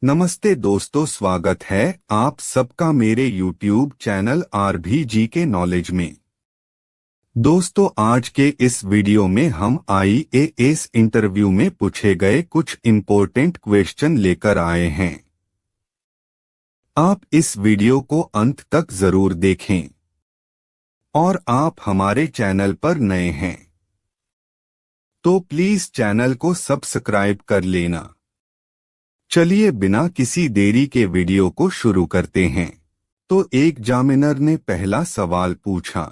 नमस्ते दोस्तों, स्वागत है आप सबका मेरे YouTube चैनल RBG के नॉलेज में। दोस्तों, आज के इस वीडियो में हम IAS इंटरव्यू में पूछे गए कुछ इम्पोर्टेंट क्वेश्चन लेकर आए हैं। आप इस वीडियो को अंत तक जरूर देखें और आप हमारे चैनल पर नए हैं तो प्लीज चैनल को सब्सक्राइब कर लेना। चलिए बिना किसी देरी के वीडियो को शुरू करते हैं। तो एग्जामिनर ने पहला सवाल पूछा,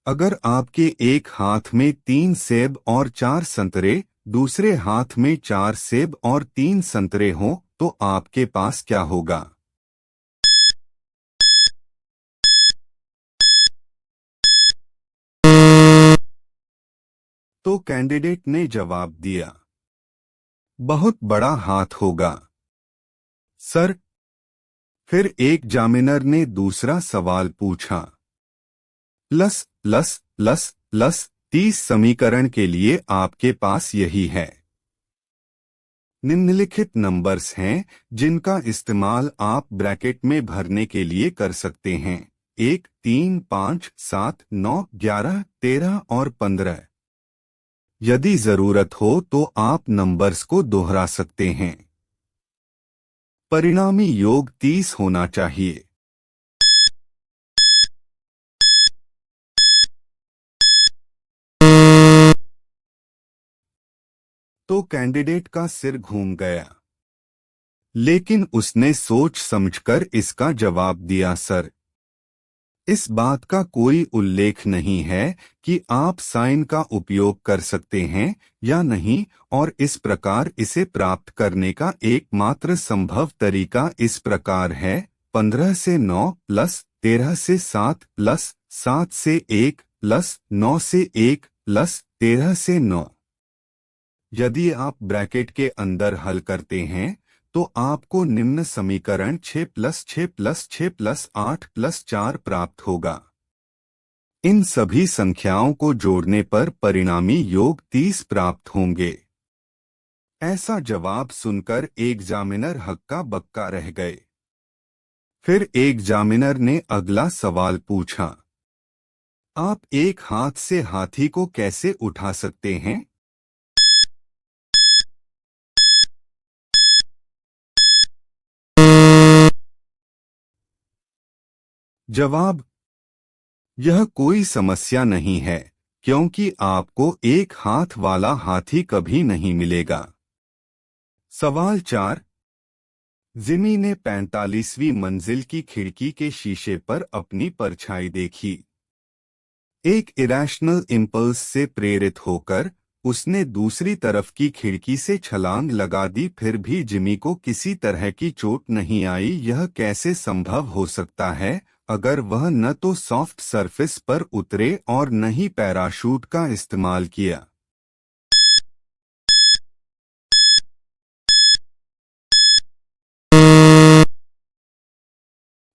अगर आपके एक हाथ में 3 सेब और 4 संतरे, दूसरे हाथ में 4 सेब और 3 संतरे हों, तो आपके पास क्या होगा? तो कैंडिडेट ने जवाब दिया, बहुत बड़ा हाथ होगा सर। फिर एग्जामिनर ने दूसरा सवाल पूछा, प्लस प्लस प्लस प्लस 30 समीकरण के लिए आपके पास यही है। निम्नलिखित नंबर्स हैं जिनका इस्तेमाल आप ब्रैकेट में भरने के लिए कर सकते हैं। 1, 3, 5, 7, 9, 11, 13 और 15। यदि जरूरत हो तो आप नंबर्स को दोहरा सकते हैं। परिणामी योग 30 होना चाहिए। तो कैंडिडेट का सिर घूम गया, लेकिन उसने सोच समझकर इसका जवाब दिया, सर, इस बात का कोई उल्लेख नहीं है कि आप साइन का उपयोग कर सकते हैं या नहीं, और इस प्रकार इसे प्राप्त करने का एकमात्र संभव तरीका इस प्रकार है: 15 से 9 प्लस 13 से 7 प्लस 7 से 1 प्लस 9 से 1 प्लस 13 से 9। यदि आप ब्रैकेट के अंदर हल करते हैं तो आपको निम्न समीकरण 6 प्लस 6 प्लस 6 प्लस 8 प्लस 4 प्राप्त होगा। इन सभी संख्याओं को जोड़ने पर परिणामी योग 30 प्राप्त होंगे। ऐसा जवाब सुनकर एग्जामिनर हक्का बक्का रह गए। फिर एग्जामिनर ने अगला सवाल पूछा, आप एक हाथ से हाथी को कैसे उठा सकते हैं? जवाब, यह कोई समस्या नहीं है, क्योंकि आपको एक हाथ वाला हाथी कभी नहीं मिलेगा। सवाल 4। जिमी ने 45वीं मंजिल की खिड़की के शीशे पर अपनी परछाई देखी। एक इरेशनल इम्पल्स से प्रेरित होकर उसने दूसरी तरफ की खिड़की से छलांग लगा दी, फिर भी जिमी को किसी तरह की चोट नहीं आई। यह कैसे संभव हो सकता है अगर वह न तो सॉफ्ट सरफेस पर उतरे और न ही पैराशूट का इस्तेमाल किया?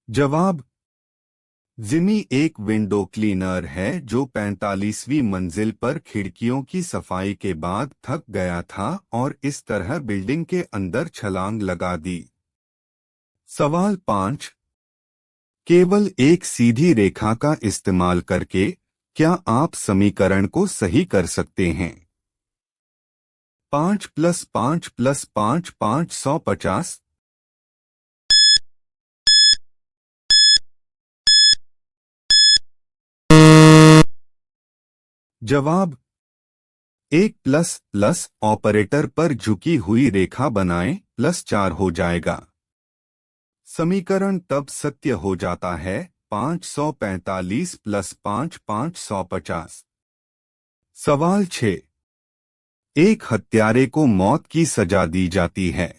जवाब, जिमी एक विंडो क्लीनर है जो 45वीं मंजिल पर खिड़कियों की सफाई के बाद थक गया था और इस तरह बिल्डिंग के अंदर छलांग लगा दी। सवाल 5। केवल एक सीधी रेखा का इस्तेमाल करके क्या आप समीकरण को सही कर सकते हैं? 5 प्लस 5 प्लस 5 550। जवाब, 1 प्लस प्लस ऑपरेटर पर झुकी हुई रेखा बनाएं, प्लस 4 हो जाएगा। समीकरण तब सत्य हो जाता है। 545 प्लस 5 550। सवाल 6। एक हत्यारे को मौत की सजा दी जाती है।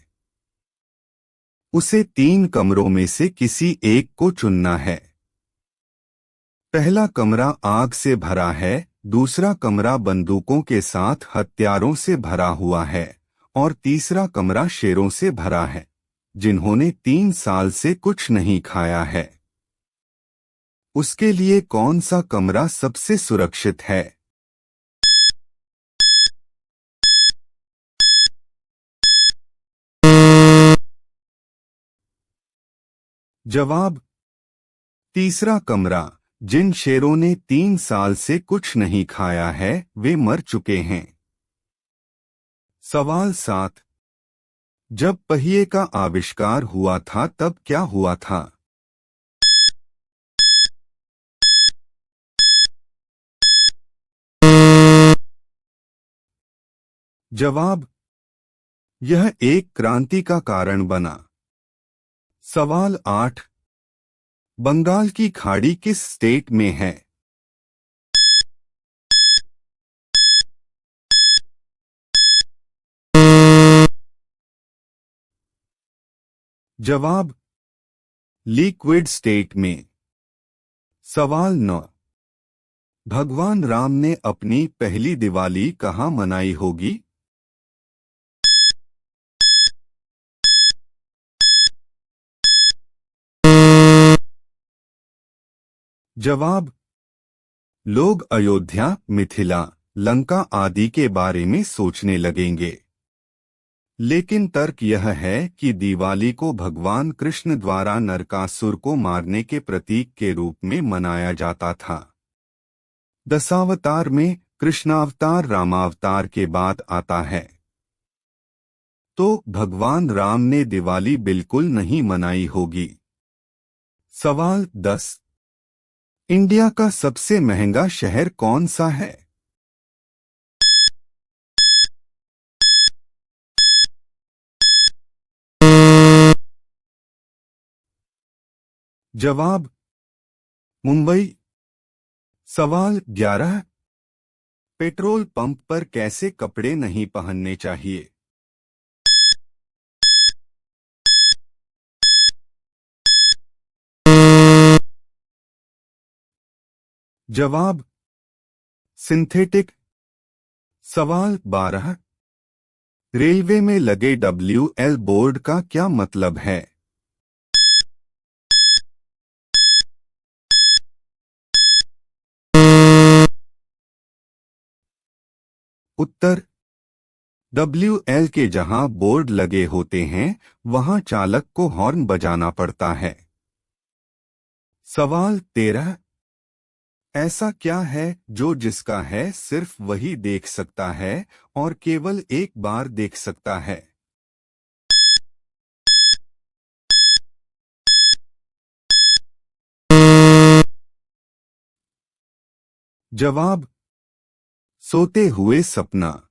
उसे 3 कमरों में से किसी एक को चुनना है। पहला कमरा आग से भरा है, दूसरा कमरा बंदूकों के साथ हथियारों से भरा हुआ है और तीसरा कमरा शेरों से भरा है जिन्होंने 3 साल से कुछ नहीं खाया है। उसके लिए कौन सा कमरा सबसे सुरक्षित है? जवाब, तीसरा कमरा। जिन शेरों ने 3 साल से कुछ नहीं खाया है वे मर चुके हैं। सवाल 7। जब पहिए का आविष्कार हुआ था तब क्या हुआ था? जवाब, यह एक क्रांति का कारण बना। सवाल 8। बंगाल की खाड़ी किस स्टेट में है? जवाब, लिक्विड स्टेट में। सवाल 9। भगवान राम ने अपनी पहली दिवाली कहाँ मनाई होगी? जवाब, लोग अयोध्या, मिथिला, लंका आदि के बारे में सोचने लगेंगे। लेकिन तर्क यह है कि दिवाली को भगवान कृष्ण द्वारा नरकासुर को मारने के प्रतीक के रूप में मनाया जाता था। दशावतार में कृष्णावतार रामावतार के बाद आता है। तो भगवान राम ने दिवाली बिल्कुल नहीं मनाई होगी। सवाल 10। इंडिया का सबसे महंगा शहर कौन सा है? जवाब, मुंबई। सवाल 11। पेट्रोल पंप पर कैसे कपड़े नहीं पहनने चाहिए? जवाब, सिंथेटिक। सवाल 12। रेलवे में लगे WL बोर्ड का क्या मतलब है? उत्तर, WL के जहां बोर्ड लगे होते हैं वहां चालक को हॉर्न बजाना पड़ता है। सवाल 13। ऐसा क्या है जो जिसका है सिर्फ वही देख सकता है और केवल एक बार देख सकता है? जवाब, सोते हुए सपना।